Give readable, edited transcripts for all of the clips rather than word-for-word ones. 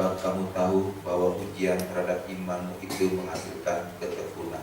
sebab kamu tahu bahwa ujian terhadap imanmu itu menghasilkan ketekunan.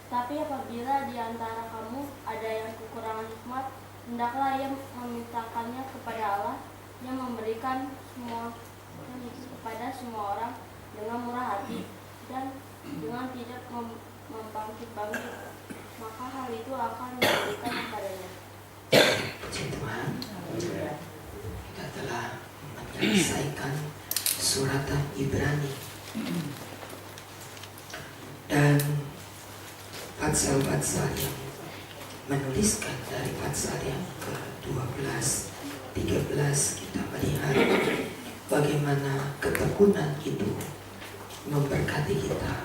Tapi apabila di antara kamu ada yang kekurangan hikmat, hendaklah ia memintakannya kepada Allah yang memberikan kepada semua orang dengan murah hati dan dengan tidak membangkit-bangkit, maka hal itu akan diberikan kepadanya. Puji Tuhan, kita telah menyelesaikan surat Ibrani dan pasal-pasal yang menuliskan dari pasal yang ke-12, 13 kita melihat bagaimana ketekunan itu memberkati kita,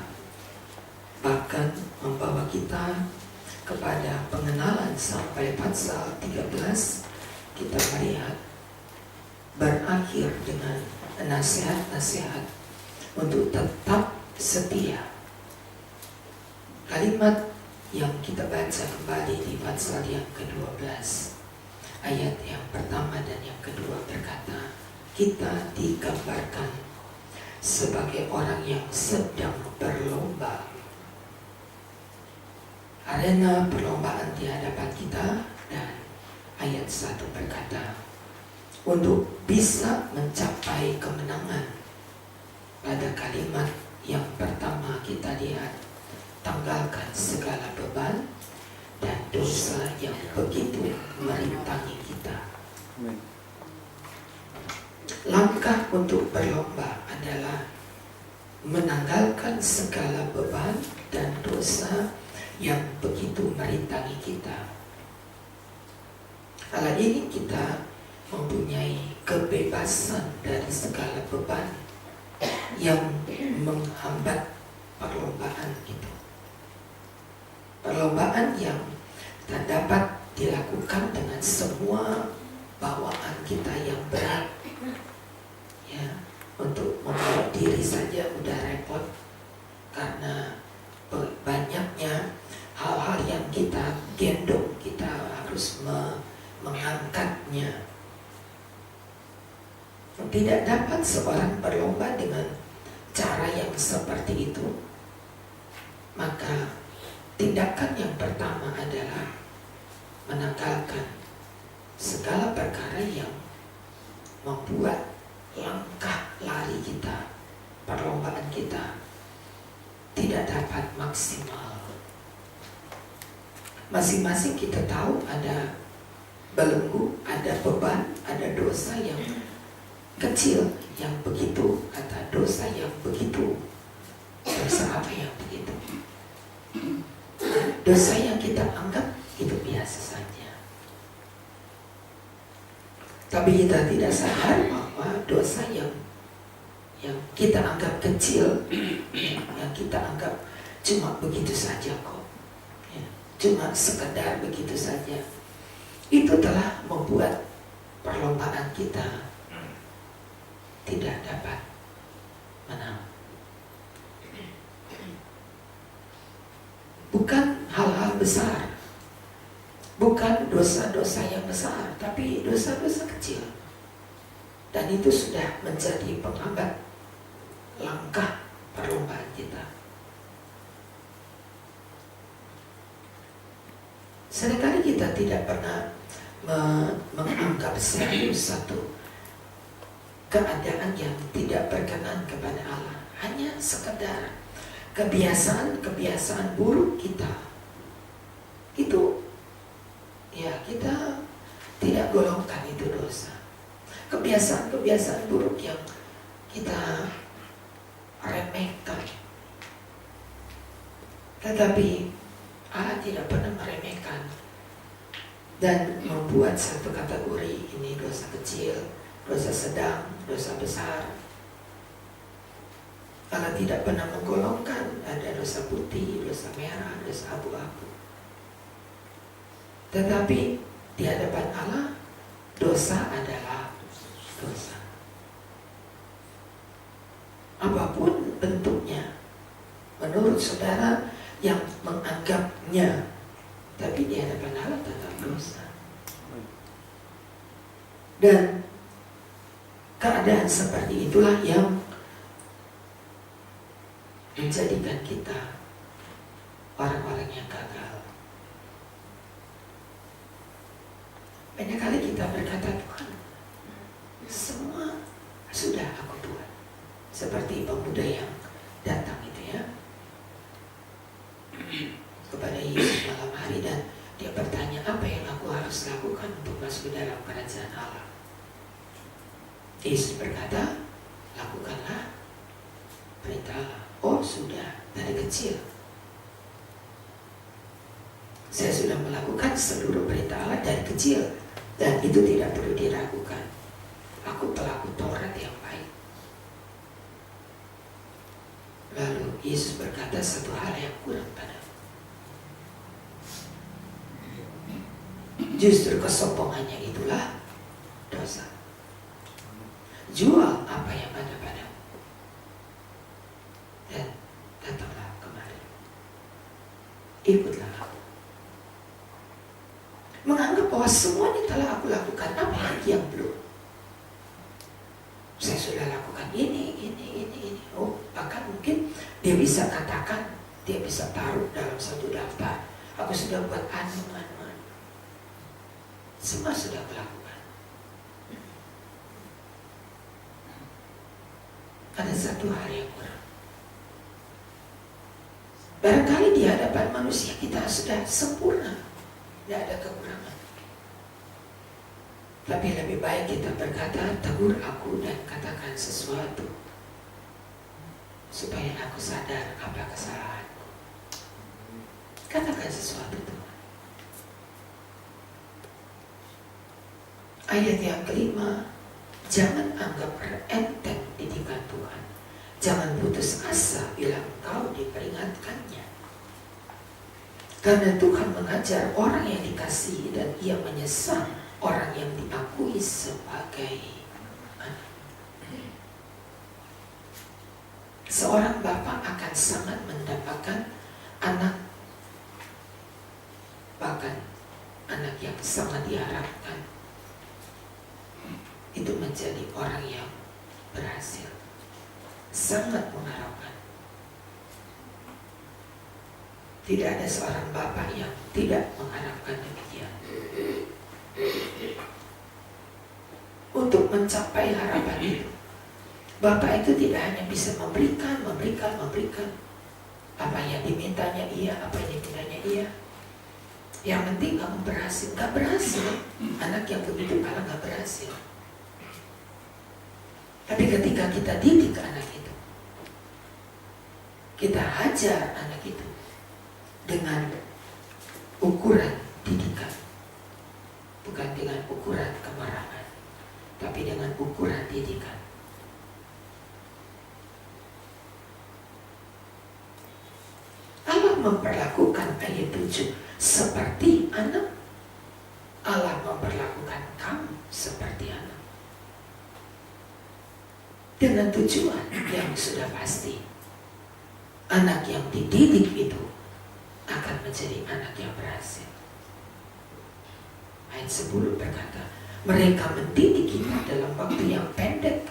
bahkan membawa kita kepada pengenalan. Sampai pasal 13 kita melihat berakhir dengan nasihat-nasihat untuk tetap setia. Kalimat yang kita baca kembali di pasal yang ke-12, ayat yang pertama dan yang kedua berkata, kita digambarkan sebagai orang yang sedang berlomba. Arena perlombaan di hadapan kita, dan ayat 1 berkata, untuk bisa mencapai kemenangan. Pada kalimat yang pertama kita lihat, tanggalkan segala beban dan dosa yang begitu merintangi kita. Langkah untuk berlomba adalah menanggalkan segala beban dan dosa yang begitu merintangi kita. Kala ini kita mempunyai kebebasan dari segala beban yang menghambat perlombaan itu. Perlombaan yang tak dapat dilakukan dengan semua bawaan kita yang berat. Ya, untuk membawa diri saja udah repot karena banyaknya hal-hal yang kita gendong, kita harus mengangkatnya. Tidak dapat seorang berlomba dengan cara yang seperti itu. Maka tindakan yang pertama adalah menanggalkan segala perkara yang membuat langkah lari kita, perlombaan kita tidak dapat maksimal. Masing-masing kita tahu ada belenggu, ada beban, ada dosa yang kecil yang begitu, kata dosa yang begitu. Dosa apa yang begitu? Dosa yang kita anggap itu biasa saja. Tapi kita tidak sadar bahwa dosa yang kita anggap kecil, yang kita anggap cuma begitu saja kok, ya, cuma sekedar begitu saja, itu telah membuat perlombaan kita tidak dapat menang. Bukan hal-hal besar, bukan dosa-dosa yang besar, tapi dosa-dosa kecil. Dan itu sudah menjadi penghambat langkah perlombaan kita. Seringkali kita tidak pernah menganggap serius satu keadaan yang tidak berkenan kepada Allah. Hanya sekedar kebiasaan buruk kita. Itu ya kita tidak golongkan itu dosa. Kebiasaan buruk yang kita remehkan. Tetapi Allah tidak pernah meremehkan dan membuat satu kategori ini dosa kecil, dosa sedang, dosa besar. Allah tidak pernah menggolongkan ada dosa putih, dosa merah, dosa abu-abu. Tetapi di hadapan Allah, dosa adalah dosa. Apapun bentuknya, menurut saudara yang menganggapnya, tapi di hadapan Allah tetap dosa. Dan keadaan seperti itulah yang menjadikan kita orang-orang yang gagal. Banyak kali kita berkata, Tuhan, semua sudah aku buat. Seperti pemuda yang datang itu ya kepada Yesus malam hari, dan dia bertanya, apa yang aku harus lakukan untuk masuk ke dalam kerajaan Allah? Yesus berkata, lakukanlah perintah Allah. Oh sudah, dari kecil saya sudah melakukan seluruh perintah Allah dari kecil, dan itu tidak perlu diragukan. Aku pelaku Taurat yang baik. Lalu Yesus berkata satu hal yang kurang padamu. Justru kesombongannya itulah dosa. Jual apa yang ada padamu dan datanglah kemari. Ikutlah aku. Menganggap bahwa semuanya telah aku lakukan, apa lagi yang belum? Saya sudah lakukan ini. Oh, bahkan mungkin dia bisa katakan, dia bisa taruh dalam satu daftar. Aku sudah buat anu. Semua sudah melakukan. Ada satu hal yang kurang. Barangkali di hadapan manusia kita sudah sempurna, tidak ada kekurangan. Tapi lebih baik kita berkata, tegur aku dan katakan sesuatu, supaya aku sadar apa kesalahanku. Katakan sesuatu, Tuhan. Ayat yang kelima, jangan anggap enteng didikan Tuhan. Jangan putus asa bila engkau diperingatkannya. Karena Tuhan mengajar orang yang dikasihi dan ia menyesal orang yang diakui sebagai anak. Seorang bapak akan sangat mendapatkan anak, bahkan anak yang sangat diharapkan itu menjadi orang yang berhasil. Sangat mengharapkan. Tidak ada seorang bapak yang tidak mengharapkan demikian. Untuk mencapai harapan itu, bapak itu tidak hanya bisa memberikan. Apa yang dimintanya iya, apa yang dimintanya iya. Yang penting kamu berhasil. Gak berhasil, anak yang begitu malah gak berhasil. Tapi ketika kita didik anak itu, kita ajar anak itu dengan ukuran didikan, bukan dengan ukuran kemarahan, tapi dengan ukuran didikan. Allah memperlakukan ayat 7 seperti anak. Allah memperlakukan kamu seperti anak, dengan tujuan yang sudah pasti. Anak yang dididik itu akan menjadi anak yang berhasil. Ayat 10 berkata, mereka mendidik kita dalam waktu yang pendek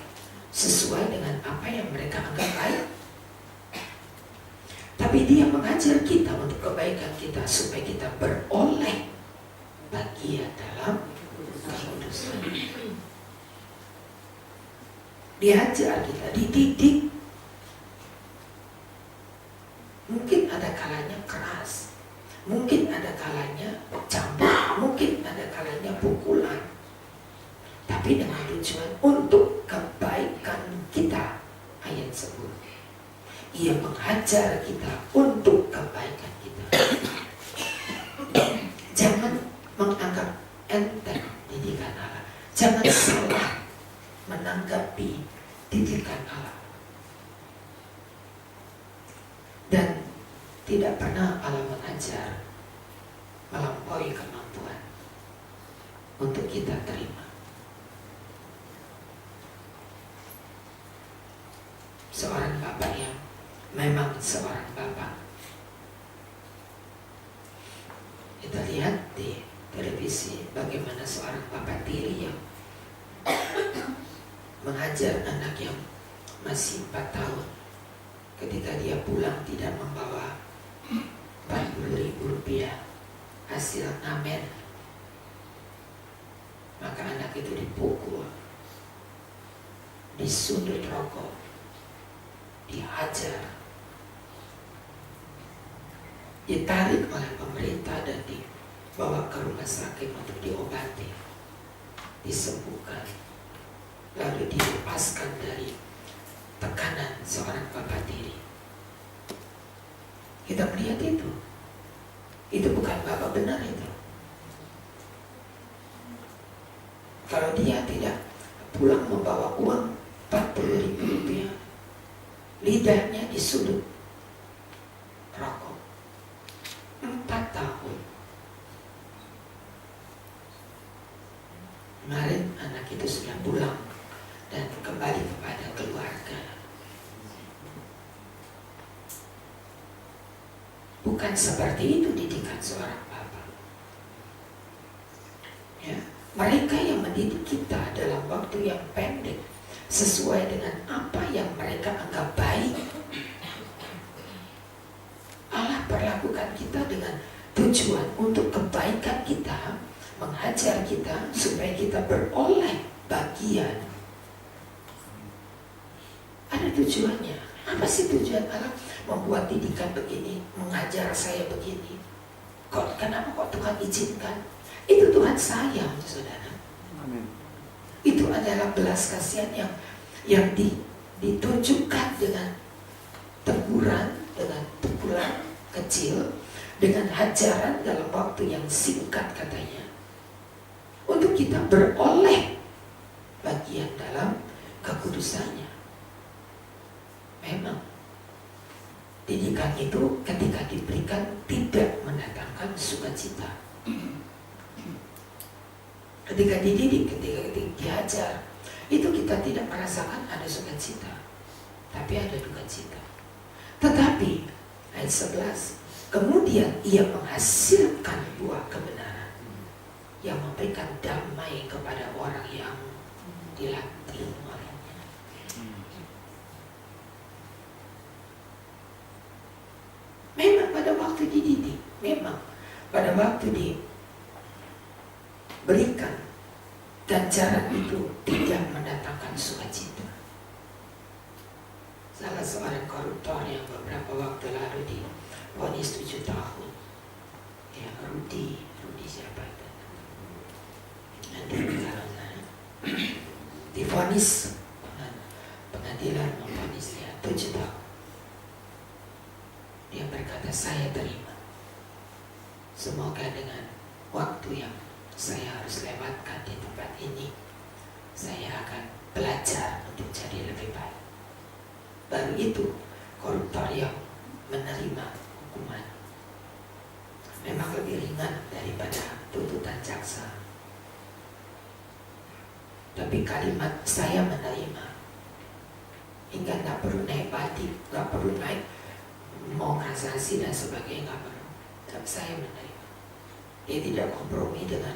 sesuai dengan apa yang mereka anggap baik. Tapi dia mengajar kita untuk kebaikan kita supaya kita beroleh bagian dalam kekudusan. Diajar kita, dididik. Mungkin ada kalanya keras, mungkin ada kalanya cambuk, mungkin ada kalanya pukulan. Tapi dengan tujuan untuk kebaikan kita. Ayat 10. Ia mengajar kita untuk kebaikan kita. Allah mengajar melampaui kemampuan untuk kita terima. Seorang bapak yang memang seorang bapak. Kita lihat di televisi bagaimana seorang bapak tiri yang mengajar anak yang masih 4 tahun. Ketika dia pulang tidak membawa 40.000 rupiah hasil ngamen, maka anak itu dipukul, disundut rokok, dihajar, ditarik oleh pemerintah dan dibawa ke rumah sakit untuk diobati, disembuhkan, lalu dilepaskan dari tekanan seorang bapak tiri. Kita melihat itu bukan bapak benar itu. Kalau dia tidak pulang membawa uang 40.000 rupiah, lidahnya disulut rokok 4 tahun. Kemarin anak itu sudah pulang dan kembali kepada keluarga. Bukan seperti itu didikan seorang bapak. Ya, mereka yang mendidik kita dalam waktu yang pendek sesuai dengan apa yang mereka anggap baik. Allah perlakukan kita dengan tujuan untuk kebaikan kita, menghajar kita supaya kita beroleh bagian. Ada tujuannya. Apa sih tujuan Allah membuat didikan begini, mengajar saya begini? Kenapa kok Tuhan izinkan? Itu Tuhan sayang, saudara. Amin. Itu adalah belas kasihan yang ditunjukkan dengan teguran, dengan pukulan kecil, dengan hajaran dalam waktu yang singkat katanya, untuk kita beroleh bagian dalam kekudusannya. Memang didikan itu ketika diberikan tidak mendatangkan sukacita. Ketika dididik, ketika diajar, itu kita tidak merasakan ada sukacita, tapi ada duka cita. Tetapi ayat 11, kemudian ia menghasilkan buah kebenaran yang memberikan damai kepada orang yang dilatih olehnya. Memang pada waktu dididik, memang pada waktu diberikan ganjaran itu tidak mendatangkan sukacita. Salah seorang koruptor yang beberapa waktu lalu divonis 7 tahun, ya Rudi siapa itu? Nanti kalau divonis, pengadilan memvonis dia 7 tahun. Dia berkata, saya terima. Semoga dengan waktu yang saya harus lewatkan di tempat ini, saya akan belajar untuk jadi lebih baik. Baru itu koruptor yang menerima hukuman memang lebih ringan daripada tuntutan jaksa. Tapi kalimat saya menerima, hingga gak perlu naik banding, gak perlu naik mau kasasi dan sebagainya, nggak perlu. Tapi saya menerima. Dia tidak kompromi dengan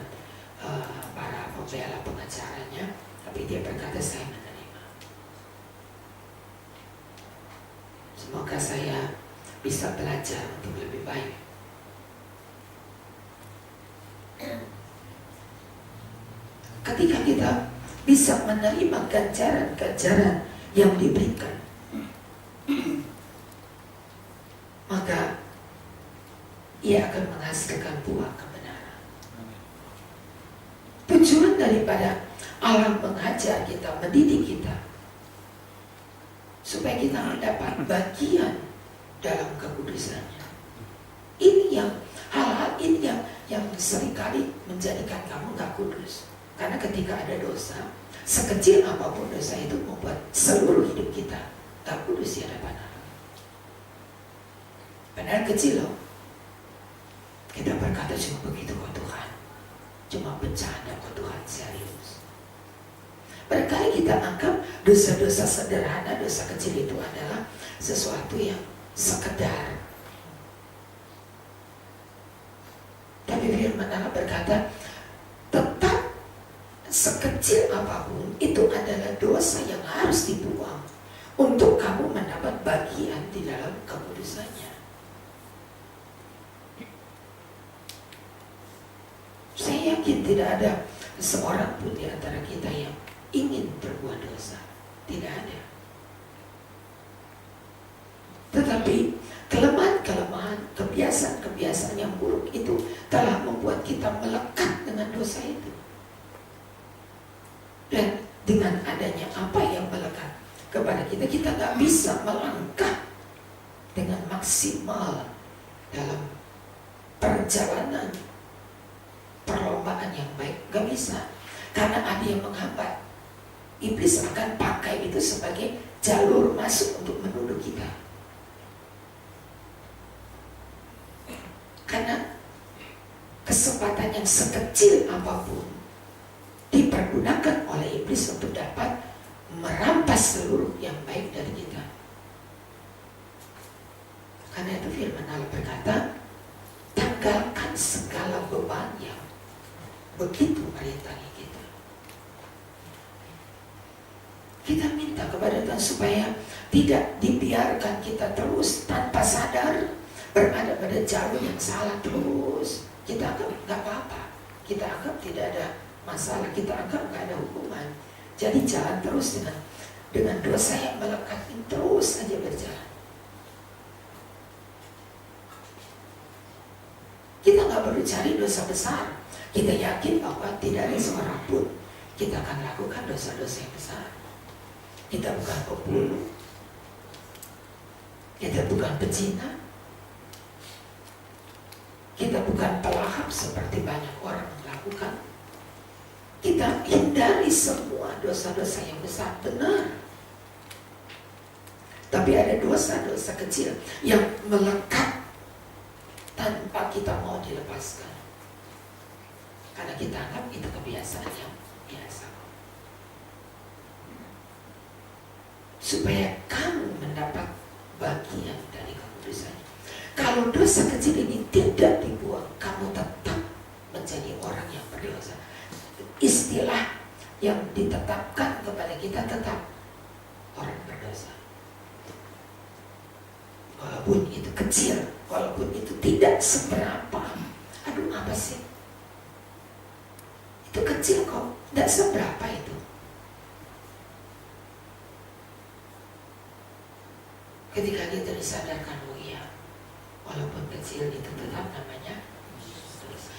para pembela pengacaranya, tapi dia berkata saya menerima. Semoga saya bisa belajar untuk lebih baik. Ketika kita bisa menerima ganjaran-ganjaran yang diberikan, maka ia akan menghasilkan buah kebenaran. Tujuan daripada Allah mengajar kita, mendidik kita, supaya kita mendapat bagian dalam kekudusannya. Ini hal-hal ini yang seringkali menjadikan kamu gak kudus. Karena ketika ada dosa, sekecil apapun dosa itu membuat seluruh hidup kita gak kudus di hadapan Allah. Padahal kecil loh, berkata cuma begitu kok Tuhan, cuma bercanda kok Tuhan, serius. Barangkali kita anggap dosa-dosa sederhana, dosa kecil itu adalah sesuatu yang sekedar. Tapi firman Allah berkata, tetap sekecil apapun itu adalah dosa yang harus dibuang untuk kamu mendapat bagian di dalam kekudusannya. Saya yakin tidak ada seorang pun di antara kita yang ingin berbuat dosa. Tidak ada. Tetapi kelemahan-kelemahan, kebiasaan-kebiasaan yang buruk itu telah membuat kita melekat dengan dosa itu. Dan dengan adanya apa yang melekat kepada kita, kita gak bisa melangkah dengan maksimal dalam perjalanan perlombaan yang baik. Gak bisa, karena ada yang menghambat. Iblis akan pakai itu sebagai jalur masuk untuk menuduh kita. Karena kesempatan yang sekecil apapun dipergunakan oleh iblis untuk dapat merampas seluruh yang baik dari kita. Karena itu firman Allah berkata, tanggalkan segala beban yang begitu merintangi kita. Kita minta kepada Tuhan supaya tidak dibiarkan kita terus tanpa sadar berada pada jalur yang salah terus. Kita anggap nggak apa-apa, kita anggap tidak ada masalah, kita anggap nggak ada hukuman. Jadi jalan terus dengan dosa yang melekat, terus saja berjalan. Kita nggak perlu cari dosa besar. Kita yakin bahwa tidak ada seorang pun kita akan lakukan dosa-dosa yang besar. Kita bukan pembunuh, kita bukan pezina, kita bukan pelahap seperti banyak orang melakukan. Kita hindari semua dosa-dosa yang besar, benar. Tapi ada dosa-dosa kecil yang melekat tanpa kita mau dilepaskan. Karena kita anggap itu kebiasaan yang biasa. Supaya kamu mendapat bagian dari kekudusan. Kalau dosa kecil ini tidak dibuang, kamu tetap menjadi orang yang berdosa. Istilah yang ditetapkan kepada kita tetap orang berdosa. Walaupun itu kecil, walaupun itu tidak seberapa. Aduh, apa sih? Itu kecil kok, tidak seberapa itu. Ketika kita disadarkan, oh iya, walaupun kecil itu tetap namanya dosa.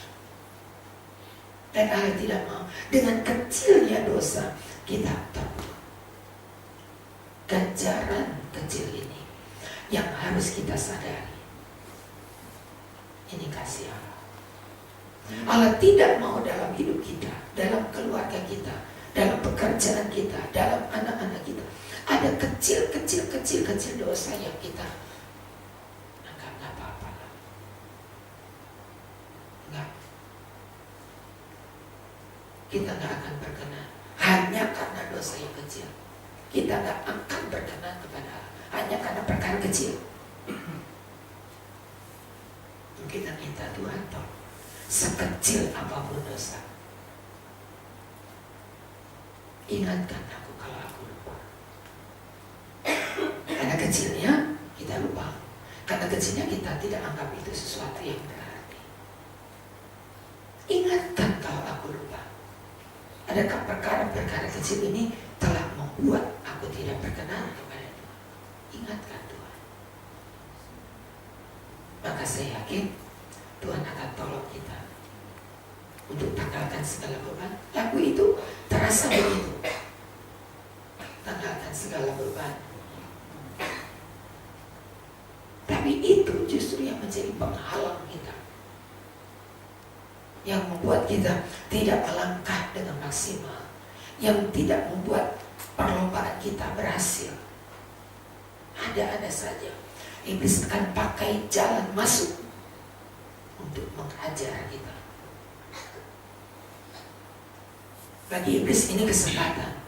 Dan Allah tidak mau dengan kecilnya dosa kita terbunuh. Ganjaran kecil ini yang harus kita sadari. Ini kasih Allah. Allah tidak mau dalam hidup kita, dalam keluarga kita, dalam pekerjaan kita, dalam anak-anak kita ada kecil dosa yang kita anggap nggak apa-apa lah. Enggak. Kita nggak akan berkenan hanya karena dosa yang kecil. Kita nggak akan berkenan kepada Allah hanya karena perkara kecil. Kita minta Tuhan tolong, sekecil apapun dosa, ingatkan aku kalau aku lupa. Karena kecilnya kita lupa. Karena kecilnya kita tidak anggap itu sesuatu yang berarti. Ingatkan kalau aku lupa. Adakah perkara-perkara kecil ini telah membuat aku tidak berkenan kepada Tuhan? Ingatkan Tuhan. Maka saya yakin Tuhan akan tolong kita untuk tanggalkan segala beban. Lagu itu terasa begitu. Tanggalkan segala beban. Tapi itu justru yang menjadi penghalang kita, yang membuat kita tidak melangkah dengan maksimal, yang tidak membuat perlombaan kita berhasil. Ada saja iblis akan pakai jalan masuk untuk untuk menghajar kita. Bagi iblis ini kesempatan.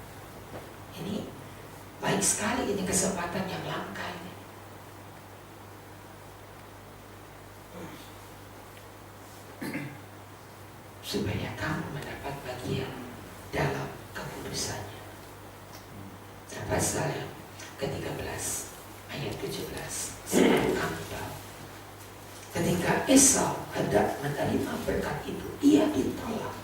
Ini baik sekali, ini kesempatan yang langka ini. Supaya kamu mendapat bagian dalam kekudusannya. Nah, pasal yang ke-13 ayat 17. Sebab kamu tahu, ketika Esau hendak menerima berkat itu, ia ditolak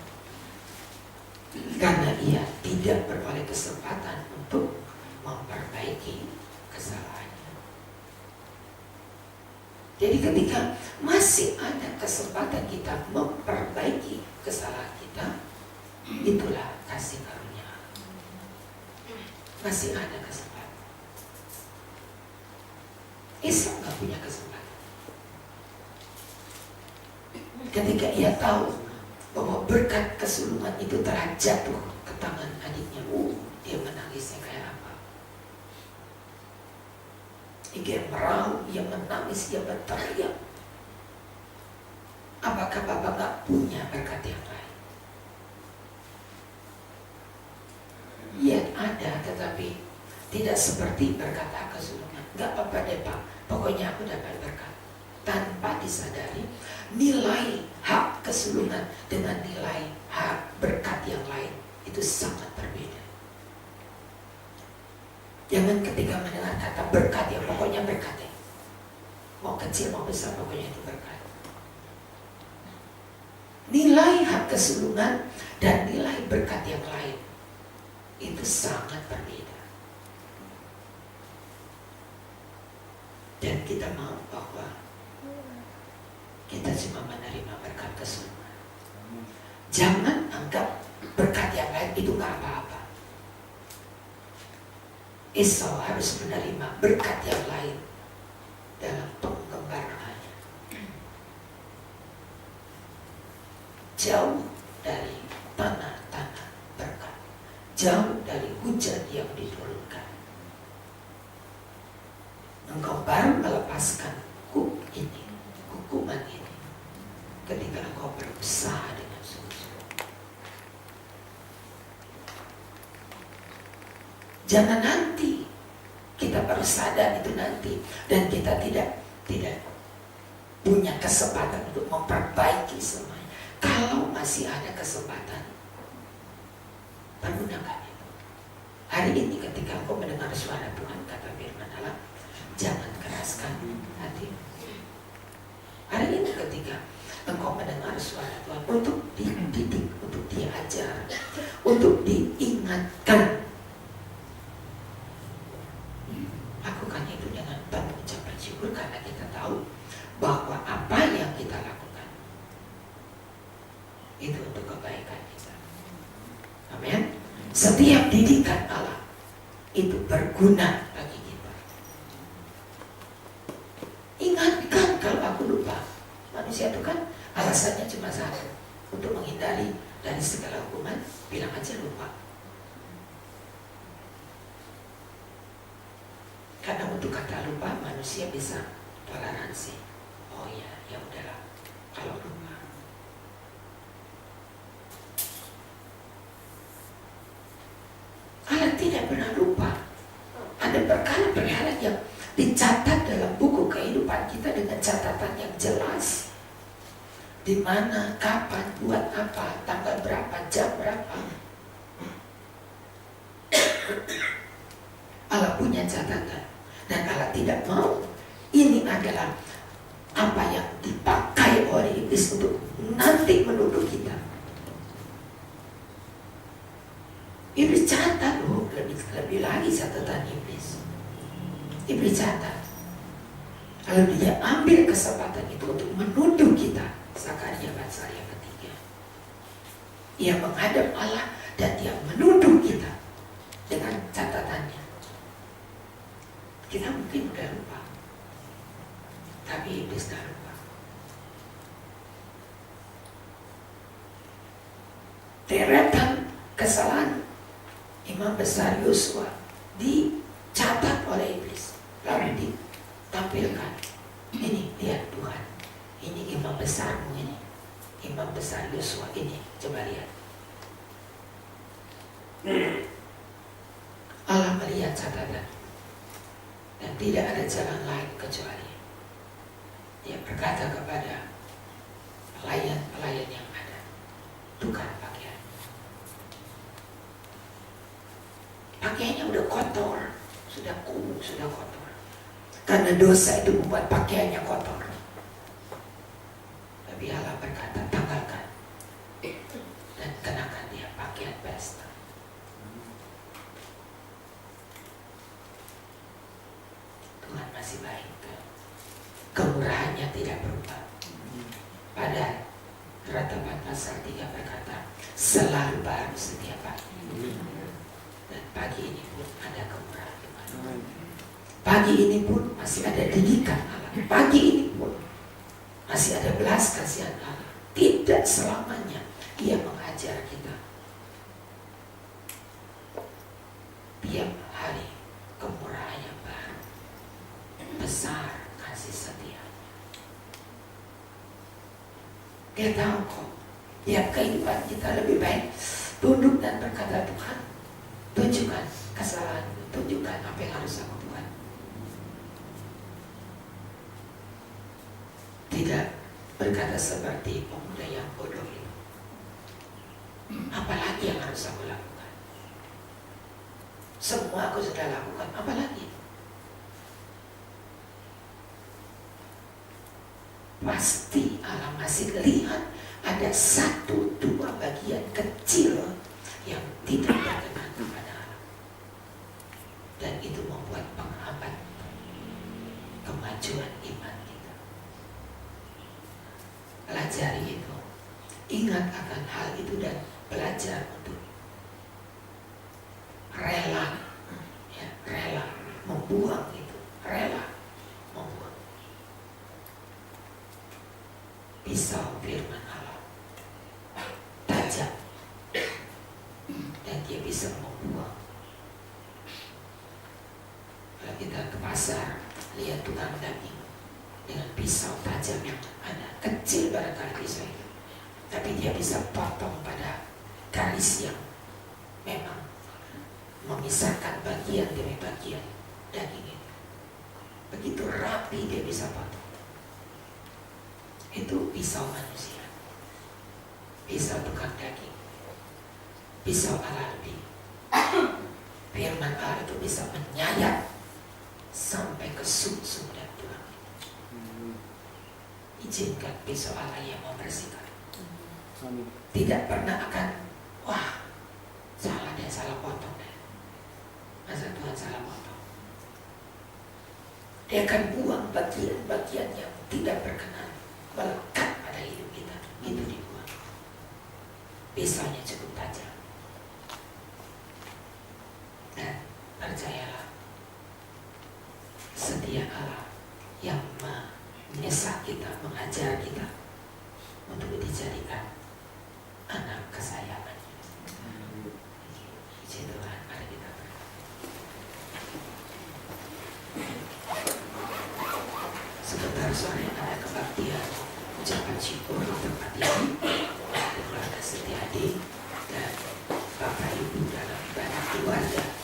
karena ia tidak beroleh kesempatan untuk memperbaiki kesalahannya. Jadi ketika masih ada kesempatan kita memperbaiki kesalahan kita, itulah kasih karunia. Masih ada kesempatan. Esau gak punya kesempatan. Ketika ia tahu bahwa berkat kesulungan itu telah jatuh ke tangan adiknya, dia menangisnya kayak apa? Dia meraung, dia menangis, dia berteriak. Apakah Bapak gak punya berkat yang lain? Ya ada, tetapi tidak seperti berkat kesulungan. Gak apa-apa deh Pak, pokoknya aku dapat berkat. Tanpa disadari nilai hak kesulungan dengan nilai hak berkat yang lain itu sangat berbeda. Jangan ketika mendengar kata berkat ya pokoknya berkat ya. Mau kecil mau besar pokoknya itu berkat. Nilai hak kesulungan dan nilai berkat yang lain itu sangat berbeda. Dan kita mau bahwa kita cuma menerima berkat kesulungan. Jangan anggap berkat yang lain itu gak apa-apa. Esau harus menerima berkat yang lain dalam penggembaraannya. Jauh dari tanah-tanah berkat, jauh dari hujan yang diturunkan. Engkau baru melepaskan hukuman ini ketika engkau berusaha dengan sungguh-sungguh. Jangan nanti kita baru sadar itu nanti dan kita tidak punya kesempatan untuk memperbaiki semuanya. Kalau masih ada kesempatan, pergunakan itu. Hari ini ketika engkau mendengar suara Tuhan, kata firman Allah, jangan keraskan hati. Hari ini ketika engkau mendengar suara Tuhan, untuk dididik, untuk diajar, untuk diingatkan, lakukan itu dengan penuh ucapan syukur karena kita tahu bahwa apa yang kita lakukan itu untuk kebaikan kita. Amin. Setiap didikan Allah itu berguna bagi kita. Ingatkan kalau aku lupa. Manusia itu kan alasannya cuma satu, untuk menghindari dari segala hukuman, bilang aja lupa. Karena untuk kata lupa manusia bisa toleransi. Oh ya, ya udahlah kalau lupa. Allah tidak pernah lupa. Ada perkara-perkara yang dicatat dalam buku kehidupan kita dengan catatan yang jelas. Di mana, kapan, buat apa, tanggal berapa, jam berapa. Allah punya catatan. Dan Allah tidak mau ini adalah apa yang dipakai oleh iblis untuk nanti menuduh kita. Iblis catat, lebih lagi catatan iblis. Iblis catat. Lalu dia ambil kesempatan itu untuk menuduh kita. Zakaria pasal yang ketiga. Ia menghadap Allah dan dia menuduh kita dengan catatannya. Kita mungkin udah lupa, tapi iblis gak lupa. Deretan kesalahan Imam besar Yosua dicatat oleh iblis, lalu ditampilkan. Ini lihat Tuhan, ini Imam besar besarmu ini, imam besar Yosua ini, coba lihat. Allah melihat catatan dan tidak ada jalan lain kecuali dia berkata kepada pelayan-pelayan yang ada, tukar pakaian. Pakaiannya udah kotor, sudah kumuh, sudah kotor. Karena dosa itu membuat pakaiannya kotor. Tapi Allah berkata, tanggalkan dan kenakan dia pakaian pesta. Tuhan masih baik. Kemurahannya tidak berubah. Pada Ratapan pasal 3 berkata, selalu baru setiap pagi. Dan pagi ini pun ada kemurahan Tuhan. Pagi ini pun masih ada didikan Allah. Pagi ini pun masih ada belas kasihan Allah. Tidak selamanya Ia mengajar kita. Tiap hari kemurahan yang baru. Besar kasih setia. Dia tahu kok tiap kehidupan kita lebih baik tunduk dan berkata, Tuhan, tunjukkan kesalahanku, tunjukkan apa yang harus aku buat. Tidak berkata seperti pemuda yang bodoh itu. Apalagi yang harus aku lakukan? Semua aku sudah lakukan, apalagi? Pasti Allah masih lihat ada 1-2 bagian kecil yang tidak berkenan kepada Allah. Dan itu membuat penghambat kemajuan iman kita. Pelajari itu, ingat akan hal itu dan belajar untuk rela, ya, rela membuang itu, rela membuang. Pisau firman Allah tajam dan dia bisa membuang. Kalau kita ke pasar lihat tukang daging dengan pisau tajam yang ada, kecil barangkali pisau itu, tapi dia bisa potong pada garis yang memang memisahkan bagian demi bagian daging itu. Begitu rapi dia bisa potong. Itu pisau manusia, pisau tukang daging, pisau Allah lebih. Firman Allah itu bisa menyayat sampai ke sum-sum dan tulang. Izinkan pisau Allah yang membersihkan. Tidak pernah akan, wah, salah deh, salah potong deh. Masa Tuhan salah potong? Dia akan buang bagian-bagian yang tidak berkenan, melekat pada hidup kita. Itu dibuang. Pisaunya cukup tajam. Dan percayalah, setia Allah yang menyesat kita, mengajar kita untuk dijadikan anak kesayangan. Puji Tuhan, mari kita berdoa. Sebentar sore ada kebaktian ucapan syukur untuk hati keluarga Setiadi dan Bapak Ibu dalam ibadah keluarga.